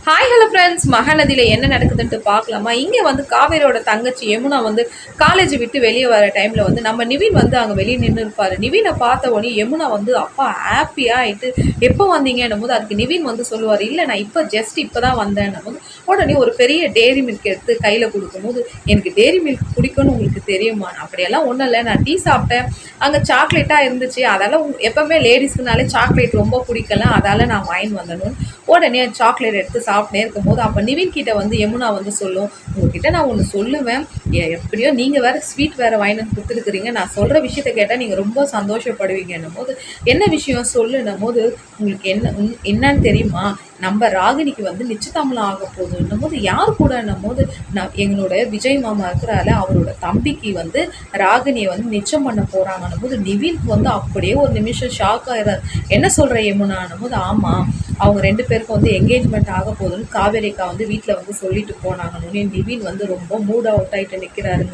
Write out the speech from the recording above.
Hi hello friends, மகாநதியில் என்ன நடக்குதுன்ட்டு பார்க்கலாமா? இங்கே வந்து காவேரியோட தங்கச்சி யமுனா வந்து காலேஜ் விட்டு வெளியே வர டைமில் வந்து நம்ம நிவின் வந்து அங்கே வெளியே நின்று இருப்பார். நிவினை பார்த்த உடனே யமுனா வந்து அப்பா ஹாப்பியாக ஆகிட்டு எப்போ வந்தீங்கன்னும் போது அதுக்கு நிவின் வந்து சொல்லுவார், இல்லை நான் இப்போ தான் வந்தேன்னும் போது உடனே ஒரு பெரிய டேரி மில்க் எடுத்து கையில் கொடுக்கும்போது, எனக்கு டேரி மில்க் பிடிக்கும்னு உங்களுக்கு தெரியுமா? அப்படியெல்லாம் ஒன்றும் இல்லை, நான் டீ சாப்பிட்டேன், அங்கே சாக்லேட்டாக இருந்துச்சு, அதெல்லாம் எப்போவுமே லேடிஸ்க்குனாலே சாக்லேட் ரொம்ப பிடிக்கல, அதால் நான் வாங்கி வந்தேன்னு உடனே சாக்லேட் எடுத்து சாப்பிட்டே இருக்கும்போது அப்போ நிவின் கிட்ட வந்து யமுனா வந்து சொல்லும், உங்ககிட்ட நான் ஒன்று சொல்லுவேன், எப்படியோ நீங்கள் வேறு ஸ்வீட் வேறு வாங்கிட்டு கொடுத்துருக்குறீங்க, நான் சொல்கிற விஷயத்த கேட்டால் நீங்கள் ரொம்ப சந்தோஷப்படுவீங்கன்னும் போது என்ன விஷயம் சொல்லுன்னும் போது, உங்களுக்கு என்னன்னு தெரியுமா, நம்ம ராகினிக்கு வந்து நிச்சயதாமலம் ஆக போகுதுன்னும் போது யார் கூடன்னும் போது எங்களோட விஜய் மாமா இருக்கிறால அவரோட தம்பிக்கு வந்து ராகினியை வந்து நிச்சயம் பண்ண போகிறாங்கன்னும் போது நிவின்க்கு வந்து அப்படியே ஒரு நிமிஷம் ஷாக் ஆகிறார். என்ன சொல்கிற யமுனான்னும் போது, ஆமாம் அவங்க 2 பேருக்கும் வந்து என்கேஜ்மெண்ட் ஆக போகுதுன்னு காவேரிக்கா வந்து வீட்டில் வந்து சொல்லிட்டு போனாங்கன்னு நிவின் வந்து ரொம்ப மூட் அவுட் ஆகிட்டு நிற்கிறாருங்க.